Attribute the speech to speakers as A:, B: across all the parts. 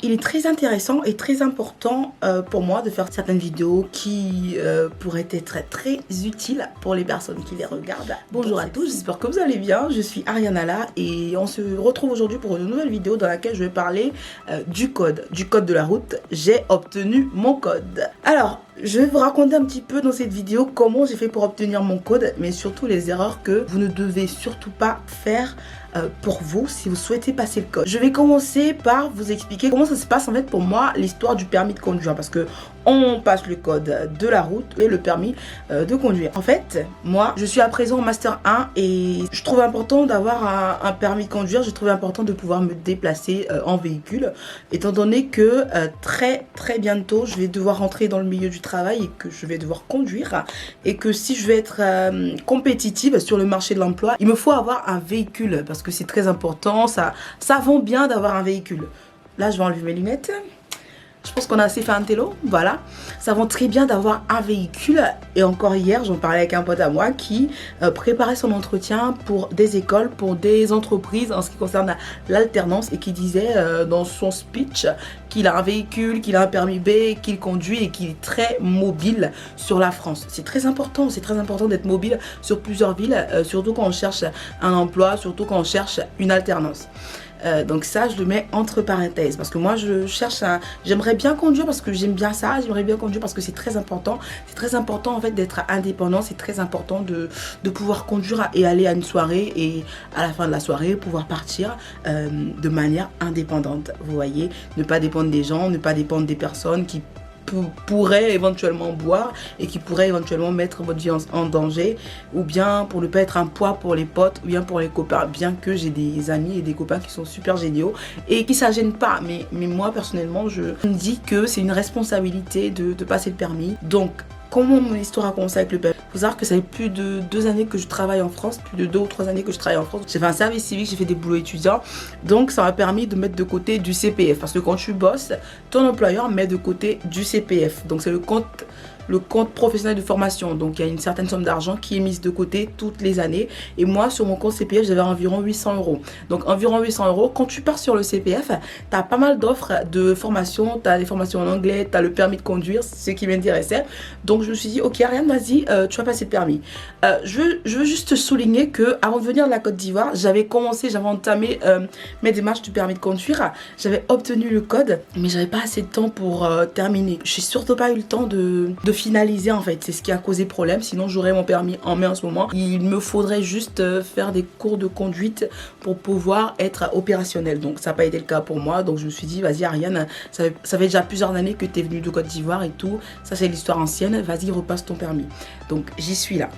A: Il est très intéressant et très important pour moi de faire certaines vidéos qui pourraient être très utiles pour les personnes qui les regardent. Bonjour à tous, j'espère que vous allez bien. Je suis Arianala et on se retrouve aujourd'hui pour une nouvelle vidéo dans laquelle je vais parler du code de la route. J'ai obtenu mon code. Alors, je vais vous raconter un petit peu dans cette vidéo comment j'ai fait pour obtenir mon code, mais surtout les erreurs que vous ne devez surtout pas faire pour vous si vous souhaitez passer le code. Je vais commencer par vous expliquer comment ça se passe en fait pour moi l'histoire du permis de conduire, parce que on passe le code de la route et le permis de conduire. En fait, moi, je suis à présent en Master 1 et je trouve important d'avoir un permis de conduire. Je trouve important de pouvoir me déplacer en véhicule, étant donné que très bientôt, je vais devoir rentrer dans le milieu du travail et que je vais devoir conduire. Et que si je veux être compétitive sur le marché de l'emploi, il me faut avoir un véhicule parce que c'est très important. Ça vaut bien d'avoir un véhicule. Là, je vais enlever mes lunettes. Je pense qu'on a assez fait un télo, voilà. Ça va très bien d'avoir un véhicule. Et encore hier, j'en parlais avec un pote à moi qui préparait son entretien pour des écoles, pour des entreprises en ce qui concerne l'alternance et qui disait dans son speech qu'il a un véhicule, qu'il a un permis B, qu'il conduit et qu'il est très mobile sur la France. C'est très important d'être mobile sur plusieurs villes, surtout quand on cherche un emploi, surtout quand on cherche une alternance. Donc ça, je le mets entre parenthèses parce que moi, j'aimerais bien conduire parce que j'aime bien ça. J'aimerais bien conduire parce que c'est très important. C'est très important en fait d'être indépendant. C'est très important de pouvoir conduire et aller à une soirée et à la fin de la soirée pouvoir partir de manière indépendante. Vous voyez, ne pas dépendre des gens, ne pas dépendre des personnes qui pourrait éventuellement boire et qui pourrait éventuellement mettre votre vie en danger, ou bien pour ne pas être un poids pour les potes ou bien pour les copains, bien que j'ai des amis et des copains qui sont super géniaux et qui ne gênent pas, mais moi personnellement je me dis que c'est une responsabilité de passer le permis. Donc comment mon histoire a commencé avec le permis? Il faut savoir que ça fait plus de 2 années que je travaille en France, plus de 2 ou 3 années que je travaille en France. J'ai fait un service civique, j'ai fait des boulots étudiants. Donc ça m'a permis de mettre de côté du CPF. Parce que quand tu bosses, ton employeur met de côté du CPF. Donc c'est le compte professionnel de formation. Donc il y a une certaine somme d'argent qui est mise de côté toutes les années. Et moi, sur mon compte CPF, j'avais environ 800 €. Donc environ 800 €. Quand tu pars sur le CPF, tu as pas mal d'offres de formation. Tu as des formations en anglais, tu as le permis de conduire, ce qui m'intéressait. Donc je me suis dit, ok Ariane, vas-y, tu vas passer le permis. Je veux juste souligner que avant de venir de la Côte d'Ivoire, j'avais entamé mes démarches du permis de conduire. J'avais obtenu le code, mais j'avais pas assez de temps pour terminer. J'ai surtout pas eu le temps de finaliser en fait, c'est ce qui a causé problème. Sinon j'aurais mon permis en main en ce moment. Il me faudrait juste faire des cours de conduite pour pouvoir être opérationnel. Donc ça n'a pas été le cas pour moi. Donc je me suis dit, vas-y Ariane, ça fait déjà plusieurs années que tu es venue de Côte d'Ivoire et tout. Ça c'est l'histoire ancienne, vas-y repasse ton permis. Donc j'y suis là.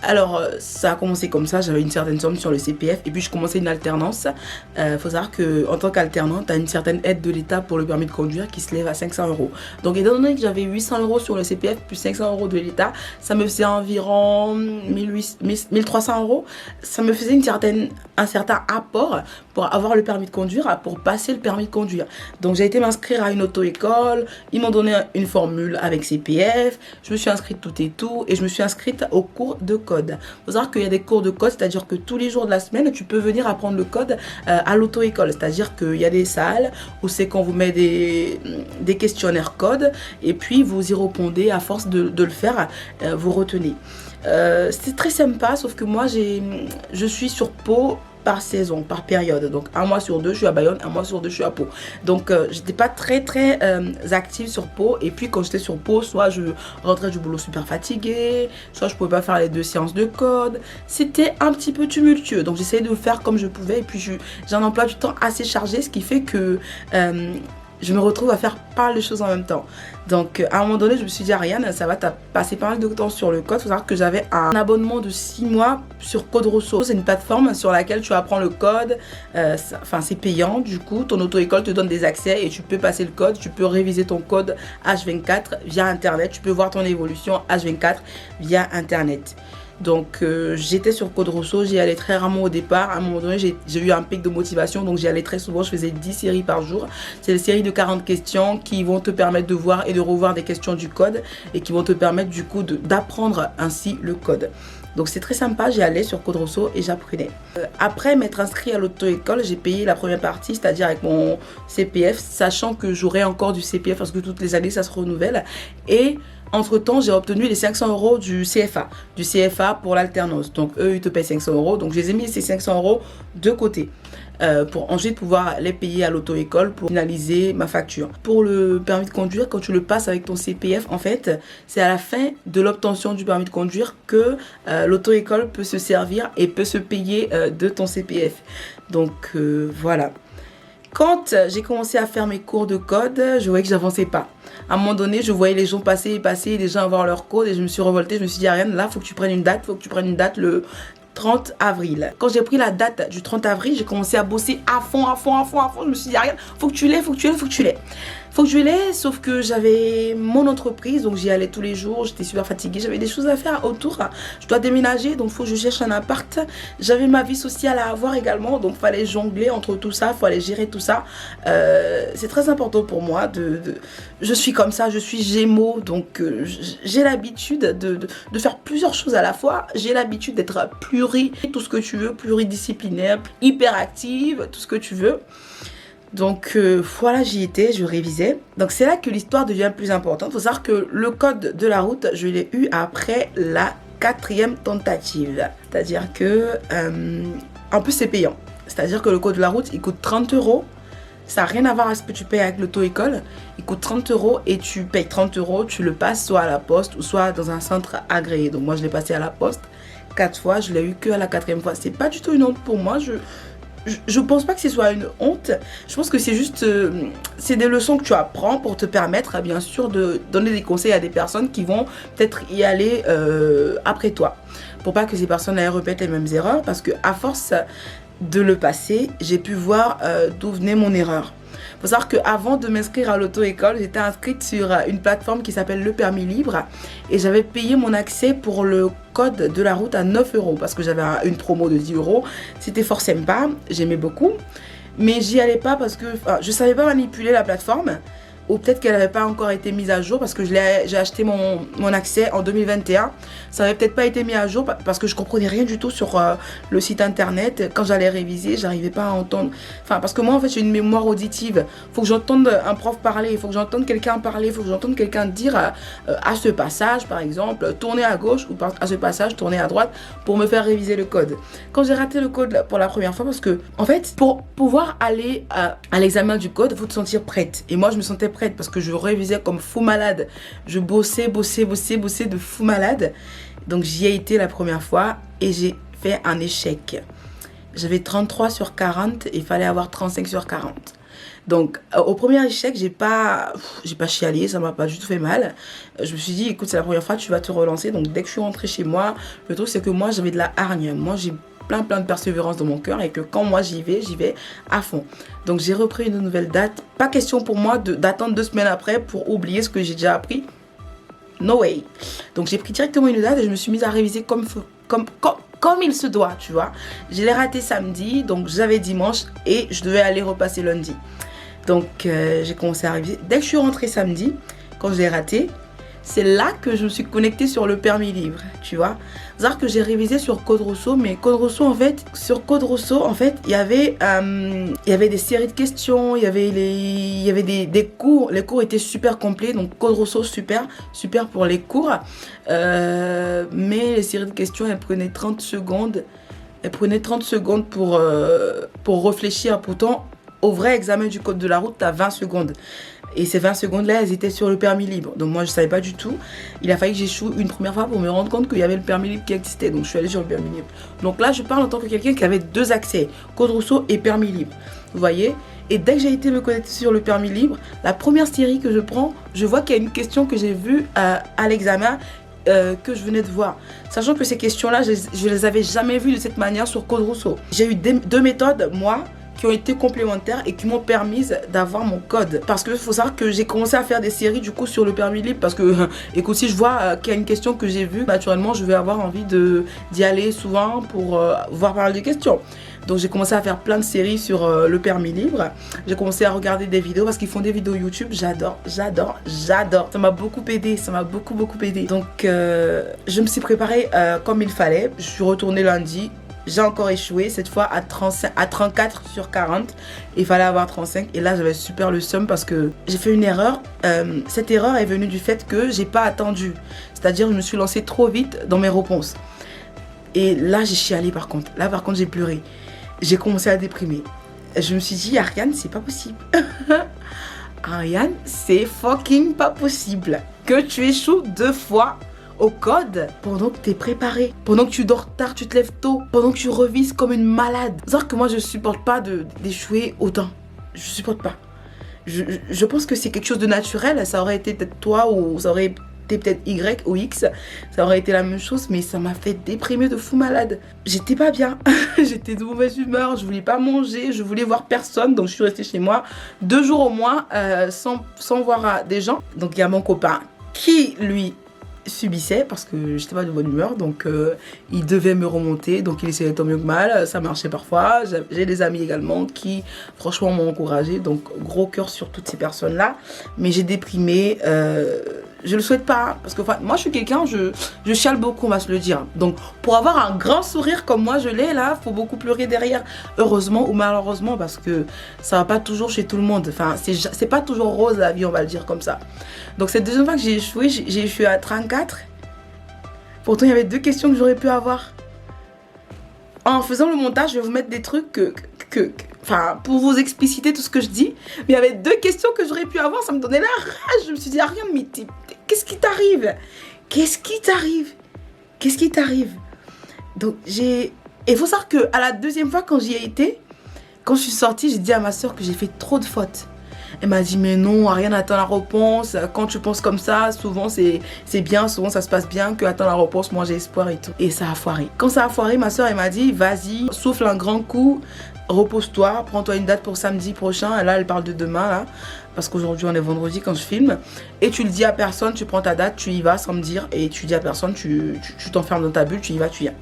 A: Alors ça a commencé comme ça, j'avais une certaine somme sur le CPF et puis je commençais une alternance. Faut savoir qu'en tant qu'alternant, tu as une certaine aide de l'État pour le permis de conduire qui se lève à 500 €. Donc étant donné que j'avais 800 € sur le CPF plus 500 € de l'État, ça me faisait environ 1300 €. Ça me faisait un certain apport pour avoir le permis de conduire, pour passer le permis de conduire. Donc j'ai été m'inscrire à une auto-école, ils m'ont donné une formule avec CPF, je me suis inscrite tout et je me suis inscrite au cours de code. Il faut savoir qu'il y a des cours de code, c'est-à-dire que tous les jours de la semaine, tu peux venir apprendre le code à l'auto-école. C'est-à-dire qu'il y a des salles où c'est qu'on vous met des questionnaires code et puis vous y répondez à force de le faire, vous retenez. C'est très sympa, sauf que moi je suis sur Pau par saison, par période. Donc un mois sur 2 je suis à Bayonne, un mois sur 2 je suis à Pau. Donc j'étais pas très active sur Pau. Et puis quand j'étais sur Pau, soit je rentrais du boulot super fatiguée, soit je pouvais pas faire les 2 séances de code. C'était un petit peu tumultueux. Donc j'essayais de faire comme je pouvais. Et puis j'ai un emploi du temps assez chargé, ce qui fait que je me retrouve à faire pas mal de choses en même temps. Donc à un moment donné je me suis dit, Ariane, ça va, t'as passé pas mal de temps sur le code. Il faut savoir que j'avais un abonnement de 6 mois sur Code Rosso. C'est une plateforme sur laquelle tu apprends le code. Enfin c'est payant, du coup ton auto-école te donne des accès et tu peux passer le code. Tu peux réviser ton code H24 via internet. Tu peux voir ton évolution H24 via internet. Donc j'étais sur Code Rosso, j'y allais très rarement au départ. À un moment donné j'ai eu un pic de motivation, donc j'y allais très souvent. Je faisais 10 séries par jour. C'est des séries de 40 questions qui vont te permettre de voir et de revoir des questions du code et qui vont te permettre du coup d'apprendre ainsi le code. Donc c'est très sympa, j'y allais sur Code Rousseau et j'apprenais. Après m'être inscrit à l'auto-école, j'ai payé la première partie, c'est-à-dire avec mon CPF, sachant que j'aurai encore du CPF parce que toutes les années ça se renouvelle. Et entre-temps, j'ai obtenu les 500 € du CFA pour l'alternance. Donc eux, ils te payent 500 €. Donc je les ai mis ces 500 € de côté. Pour ensuite pouvoir les payer à l'auto-école pour finaliser ma facture. Pour le permis de conduire, quand tu le passes avec ton CPF, en fait, c'est à la fin de l'obtention du permis de conduire que l'auto-école peut se servir et peut se payer de ton CPF. Donc voilà. Quand j'ai commencé à faire mes cours de code, je voyais que j'avançais pas. À un moment donné, je voyais les gens passer, les gens avoir leur code et je me suis révoltée. Je me suis dit, Ariane, là, faut que tu prennes une date, le 30 avril. Quand j'ai pris la date du 30 avril, j'ai commencé à bosser à fond. Je me suis dit, Ariane, faut que tu l'aies. Sauf que j'avais mon entreprise, donc j'y allais tous les jours, j'étais super fatiguée, j'avais des choses à faire autour. Je dois déménager, donc faut que je cherche un appart. J'avais ma vie sociale à avoir également, donc fallait jongler entre tout ça, fallait gérer tout ça. C'est très important pour moi. Je suis comme ça, je suis Gémeaux, donc j'ai l'habitude de faire plusieurs choses à la fois. J'ai l'habitude d'être tout ce que tu veux, pluridisciplinaire, hyperactive, tout ce que tu veux. Donc voilà, j'y étais, je révisais. Donc c'est là que l'histoire devient plus importante. Il faut savoir que le code de la route, je l'ai eu après la 4e tentative. C'est-à-dire que, en plus c'est payant. C'est-à-dire que le code de la route, il coûte 30 €. Ça n'a rien à voir avec ce que tu payes avec l'auto-école. Il coûte 30 € et tu payes 30 €, tu le passes soit à la poste ou soit dans un centre agréé. Donc moi je l'ai passé à la poste 4 fois, je l'ai eu que à la 4e fois. C'est pas du tout une honte pour moi. Je pense pas que ce soit une honte. Je pense que c'est juste c'est des leçons que tu apprends pour te permettre bien sûr de donner des conseils à des personnes qui vont peut-être y aller après toi, pour pas que ces personnes répètent les mêmes erreurs, parce que à force de le passer, j'ai pu voir d'où venait mon erreur. Il faut savoir qu'avant de m'inscrire à l'auto-école, j'étais inscrite sur une plateforme qui s'appelle Le Permis Libre et j'avais payé mon accès pour le code de la route à 9 € parce que j'avais une promo de 10 €. C'était fort sympa, j'aimais beaucoup, mais j'y allais pas parce que je savais pas manipuler la plateforme, ou peut-être qu'elle n'avait pas encore été mise à jour parce que j'ai acheté mon accès en 2021. Ça n'avait peut-être pas été mis à jour parce que je comprenais rien du tout sur le site internet. Quand j'allais réviser, j'arrivais pas à entendre. Enfin, parce que moi en fait j'ai une mémoire auditive. Il faut que j'entende un prof parler, il faut que j'entende quelqu'un parler, il faut que j'entende quelqu'un dire à ce passage par exemple, tourner à gauche, ou à ce passage, tourner à droite pour me faire réviser le code. Quand j'ai raté le code pour la première fois, parce que en fait pour pouvoir aller à l'examen du code, il faut te sentir prête. Et moi je me sentais prête parce que je révisais comme fou malade. Je bossais de fou malade. Donc j'y ai été la première fois et j'ai fait un échec. J'avais 33 sur 40 et il fallait avoir 35 sur 40. Donc au premier échec, j'ai pas chialé, ça m'a pas du tout fait mal. Je me suis dit, écoute, c'est la première fois, tu vas te relancer. Donc dès que je suis rentrée chez moi, le truc c'est que moi j'avais de la hargne. Moi j'ai plein de persévérance dans mon cœur et que quand moi j'y vais à fond. Donc j'ai repris une nouvelle date. Pas question pour moi d'attendre 2 semaines après pour oublier ce que j'ai déjà appris. No way. Donc j'ai pris directement une date et je me suis mise à réviser comme il se doit, tu vois. Je l'ai raté samedi, donc j'avais dimanche et je devais aller repasser lundi. Donc j'ai commencé à réviser. Dès que je suis rentrée samedi, quand je l'ai raté, c'est là que je me suis connectée sur le permis libre, tu vois. C'est-à-dire que j'ai révisé sur Code Rousseau, mais sur Code Rousseau, en fait, il y avait des séries de questions, il y avait des cours. Les cours étaient super complets, donc Code Rousseau, super pour les cours. Mais les séries de questions, elles prenaient 30 secondes. Pour réfléchir. Pourtant, au vrai examen du code de la route, tu as 20 secondes. Et ces 20 secondes-là, elles étaient sur le permis libre. Donc moi, je ne savais pas du tout. Il a fallu que j'échoue une première fois pour me rendre compte qu'il y avait le permis libre qui existait. Donc je suis allée sur le permis libre. Donc là, je parle en tant que quelqu'un qui avait 2 accès, Code Rousseau et permis libre. Vous voyez ? Et dès que j'ai été me connecter sur le permis libre, la première série que je prends, je vois qu'il y a une question que j'ai vue à l'examen que je venais de voir. Sachant que ces questions-là, je ne les avais jamais vues de cette manière sur Code Rousseau. J'ai eu 2 méthodes, moi, qui ont été complémentaires et qui m'ont permis d'avoir mon code. Parce que il faut savoir que j'ai commencé à faire des séries du coup sur le permis libre parce que, écoute, si je vois qu'il y a une question que j'ai vue, naturellement, je vais avoir envie d'y aller souvent pour voir pas mal de questions. Donc j'ai commencé à faire plein de séries sur le permis libre. J'ai commencé à regarder des vidéos parce qu'ils font des vidéos YouTube. J'adore. Ça m'a beaucoup aidé, ça m'a beaucoup aidé. Donc je me suis préparée comme il fallait. Je suis retournée lundi. J'ai encore échoué, cette fois à 34 sur 40. Il fallait avoir 35 et là j'avais super le seum parce que j'ai fait une erreur. Cette erreur est venue du fait que j'ai pas attendu. C'est-à-dire je me suis lancée trop vite dans mes réponses. Et là j'ai chialé par contre. Là par contre j'ai pleuré. J'ai commencé à déprimer. Je me suis dit Ariane, c'est pas possible. Ariane, c'est fucking pas possible que tu échoues 2 fois au code pendant que tu es préparé, pendant que tu dors tard, tu te lèves tôt, pendant que tu revises comme une malade. C'est-à-dire que moi je supporte pas d'échouer autant. Je supporte pas. Je pense que c'est quelque chose de naturel. Ça aurait été peut-être toi ou ça aurait été peut-être Y ou X. Ça aurait été la même chose, mais ça m'a fait déprimer de fou malade. J'étais pas bien. J'étais de mauvaise humeur. Je voulais pas manger. Je voulais voir personne. Donc je suis restée chez moi 2 jours au moins sans voir des gens. Donc il y a mon copain qui lui subissait parce que j'étais pas de bonne humeur, donc il devait me remonter, donc il essayait tant mieux que mal, ça marchait parfois. J'ai des amis également qui franchement m'ont encouragé, donc gros cœur sur toutes ces personnes là, mais j'ai déprimé. Je le souhaite pas parce que moi je suis quelqu'un, je chiale beaucoup, on va se le dire, donc pour avoir un grand sourire comme moi je l'ai là, faut beaucoup pleurer derrière, heureusement ou malheureusement, parce que ça va pas toujours chez tout le monde, enfin c'est pas toujours rose la vie, on va le dire comme ça. Donc cette deuxième fois que j'ai échoué à 34. Pourtant il y avait 2 questions que j'aurais pu avoir. En faisant le montage, je vais vous mettre des trucs enfin, pour vous expliciter tout ce que je dis. Mais il y avait 2 questions que j'aurais pu avoir, ça me donnait la rage. Je me suis dit, Ariane, mais qu'est-ce qui t'arrive? Qu'est-ce qui t'arrive? Qu'est-ce qui t'arrive? Donc et il faut savoir qu'à la 2e fois quand j'y ai été, quand je suis sortie, j'ai dit à ma soeur que j'ai fait trop de fautes. Elle m'a dit, mais non, Ariane, attends la réponse. Quand tu penses comme ça, souvent c'est bien, souvent ça se passe bien, que attends la réponse, moi j'ai espoir et tout. Et ça a foiré. Quand ça a foiré, ma soeur, elle m'a dit, vas-y, souffle un grand coup, repose-toi, prends-toi une date pour samedi prochain. Et là, elle parle de demain, là, parce qu'aujourd'hui on est vendredi quand je filme. Et tu le dis à personne, tu prends ta date, tu y vas sans me dire. Et tu dis à personne, tu t'enfermes dans ta bulle, tu y vas, tu viens.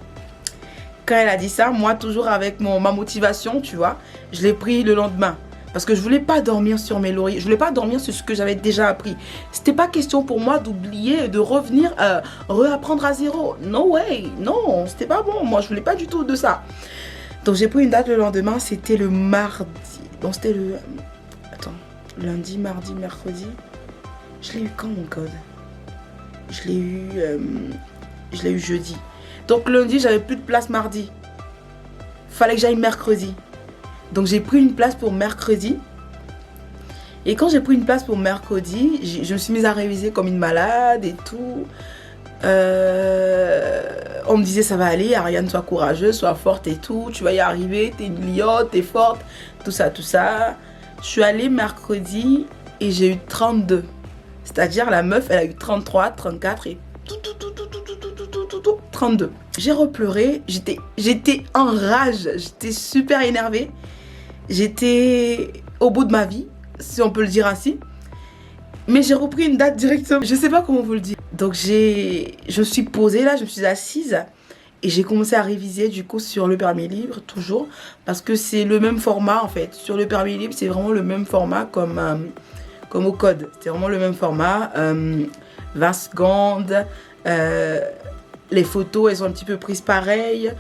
A: Quand elle a dit ça, moi, toujours avec ma motivation, tu vois, je l'ai pris le lendemain. Parce que je voulais pas dormir sur mes lauriers. Je voulais pas dormir sur ce que j'avais déjà appris. C'était pas question pour moi d'oublier, de revenir, réapprendre à zéro. No way. Non, c'était pas bon. Moi, je voulais pas du tout de ça. Donc, j'ai pris une date le lendemain. C'était le mardi. Donc, c'était le... Attends. Lundi, mardi, mercredi. Je l'ai eu quand, mon code? Je l'ai eu jeudi. Donc, lundi, j'avais plus de place mardi. Fallait que j'aille mercredi. Donc j'ai pris une place pour mercredi. Et quand j'ai pris une place pour mercredi, je me suis mise à réviser comme une malade et tout. On me disait ça va aller, Ariane, sois courageuse, sois forte et tout. Tu vas y arriver, t'es une lionne, t'es forte, tout ça, tout ça. Je suis allée mercredi et j'ai eu 32. C'est-à-dire la meuf, elle a eu 33, 34 et 32. J'ai repleuré, j'étais en rage, j'étais super énervée. J'étais au bout de ma vie, si on peut le dire ainsi. Mais j'ai repris une date directement. Je sais pas comment vous le dire. Donc je me suis posée là, je me suis assise. Et j'ai commencé à réviser du coup sur le permis libre, toujours. Parce que c'est le même format en fait. Sur le permis libre, c'est vraiment le même format comme au code. C'est vraiment le même format. 20 secondes. Les photos, elles sont un petit peu prises pareil.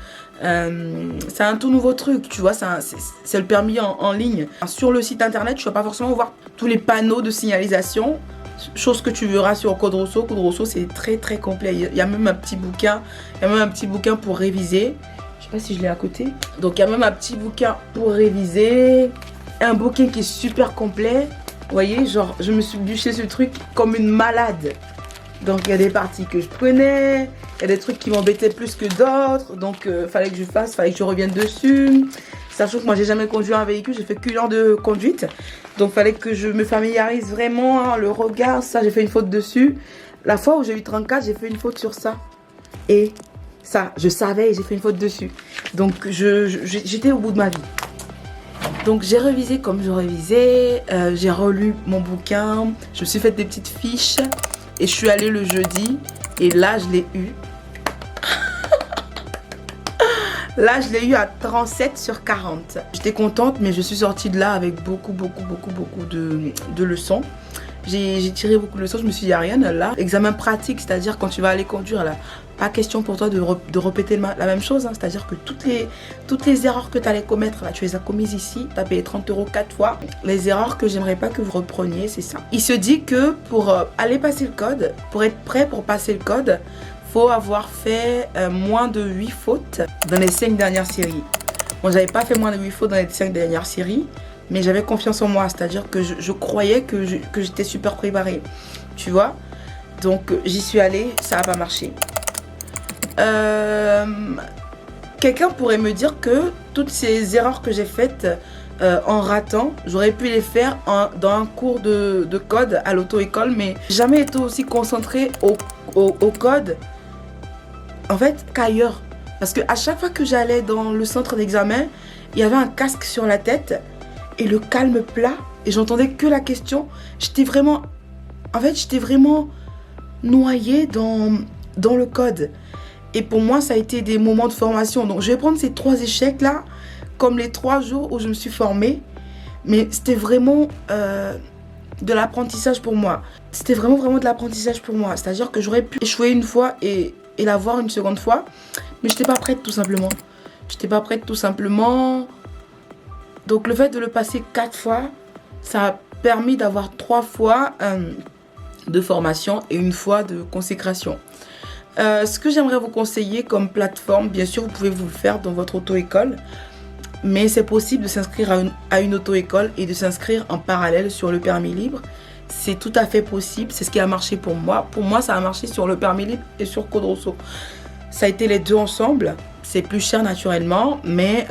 A: C'est un tout nouveau truc, tu vois, c'est le permis en ligne. Sur le site internet, tu vas pas forcément voir tous les panneaux de signalisation, chose que tu verras sur Code Rousseau. Code Rousseau, c'est très très complet. Il y a même un petit bouquin, pour réviser. Je sais pas si je l'ai à côté. Donc il y a même un petit bouquin pour réviser, un bouquin qui est super complet. Vous voyez, genre je me suis bûché ce truc comme une malade. Donc il y a des parties que je prenais, il y a des trucs qui m'embêtaient plus que d'autres, donc fallait que je revienne dessus. Sachant que moi j'ai jamais conduit un véhicule, j'ai fait qu'une heure de conduite, donc fallait que je me familiarise vraiment, hein, le regard, ça j'ai fait une faute dessus. La fois où j'ai eu 34, j'ai fait une faute sur ça. Et ça, je savais et j'ai fait une faute dessus. Donc j'étais au bout de ma vie. Donc j'ai révisé comme je révisais, j'ai relu mon bouquin, je me suis fait des petites fiches. Et je suis allée le jeudi et là je l'ai eu. Là, je l'ai eu à 37 sur 40. J'étais contente, mais je suis sortie de là avec beaucoup de leçons. J'ai tiré beaucoup de leçons. Je me suis dit, Ariane, là, examen pratique, c'est-à-dire quand tu vas aller conduire, là, pas question pour toi de répéter la même chose. Hein. C'est-à-dire que toutes les erreurs que tu allais commettre, là, tu les as commises ici. Tu as payé 30 € 4 fois. Les erreurs que j'aimerais pas que vous repreniez, c'est ça. Il se dit que pour aller passer le code, pour être prêt pour passer le code, faut avoir fait moins de 8 fautes dans les 5 dernières séries. Bon, j'avais pas fait moins de 8 fautes dans les 5 dernières séries, mais j'avais confiance en moi, c'est-à-dire que je croyais que j'étais super préparée, tu vois. Donc j'y suis allée, ça n'a pas marché. Quelqu'un pourrait me dire que toutes ces erreurs que j'ai faites en ratant, j'aurais pu les faire dans un cours de code à l'auto-école, mais jamais été aussi concentrée au code, en fait, qu'ailleurs. Parce qu'à chaque fois que j'allais dans le centre d'examen, il y avait un casque sur la tête et le calme plat et j'entendais que la question. J'étais vraiment noyée dans le code. Et pour moi, ça a été des moments de formation. Donc, je vais prendre ces 3 échecs-là comme les 3 jours où je me suis formée. Mais c'était vraiment de l'apprentissage pour moi. C'était vraiment de l'apprentissage pour moi. C'est-à-dire que j'aurais pu échouer une fois et l'avoir une seconde fois. Mais je n'étais pas prête tout simplement. J'étais pas prête tout simplement. Donc le fait de le passer 4 fois, ça a permis d'avoir 3 fois de formation et 1 fois de consécration. Ce que j'aimerais vous conseiller comme plateforme, bien sûr vous pouvez vous le faire dans votre auto-école. Mais c'est possible de s'inscrire à une auto-école et de s'inscrire en parallèle sur le permis libre. C'est tout à fait possible, c'est ce qui a marché pour moi. Pour moi, ça a marché sur le permis libre et sur Code Rosso. Ça a été les deux ensemble. C'est plus cher naturellement, mais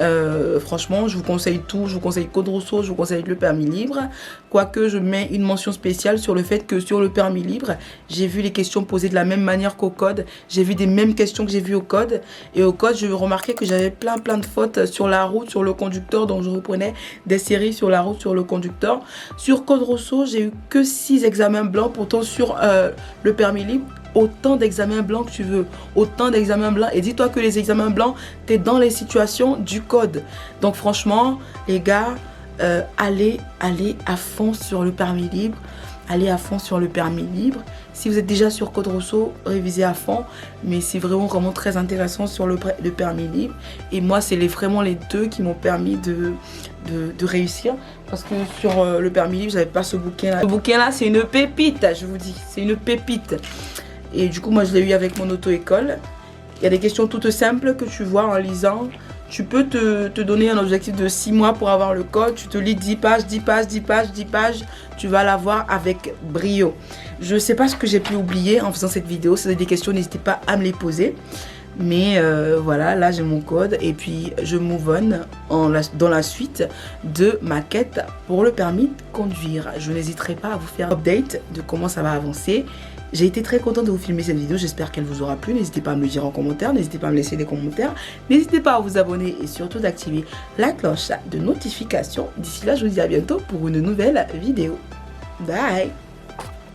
A: franchement, je vous conseille tout. Je vous conseille Code Rosso, je vous conseille le permis libre. Quoique, je mets une mention spéciale sur le fait que sur le permis libre, j'ai vu les questions posées de la même manière qu'au code. J'ai vu des mêmes questions que j'ai vues au code. Et au code, je remarquais que j'avais plein de fautes sur la route, sur le conducteur. Donc, je reprenais des séries sur la route, sur le conducteur. Sur Code Rosso, j'ai eu que 6 examens blancs. Pourtant, sur le permis libre, autant d'examens blancs que tu veux, autant d'examens blancs. Et dis-toi que les examens blancs, tu es dans les situations du code. Donc franchement, les gars, allez à fond sur le permis libre. Allez à fond sur le permis libre. Si vous êtes déjà sur Code Rosso, révisez à fond. Mais c'est vraiment très intéressant sur le permis libre. Et moi, c'est vraiment les deux qui m'ont permis de réussir. Parce que sur le permis libre, j'avais pas ce bouquin-là. Ce bouquin-là, c'est une pépite, je vous dis. C'est une pépite. Et du coup, moi, je l'ai eu avec mon auto-école. Il y a des questions toutes simples que tu vois en lisant. Tu peux te donner un objectif de 6 mois pour avoir le code. Tu te lis 10 pages, 10 pages, 10 pages, 10 pages. Tu vas l'avoir avec brio. Je ne sais pas ce que j'ai pu oublier en faisant cette vidéo. Si vous avez des questions, n'hésitez pas à me les poser. Mais voilà, là, j'ai mon code. Et puis, je move on dans la suite de ma quête pour le permis de conduire. Je n'hésiterai pas à vous faire un update de comment ça va avancer. J'ai été très contente de vous filmer cette vidéo, j'espère qu'elle vous aura plu. N'hésitez pas à me le dire en commentaire, n'hésitez pas à me laisser des commentaires. N'hésitez pas à vous abonner et surtout d'activer la cloche de notification. D'ici là, je vous dis à bientôt pour une nouvelle vidéo. Bye!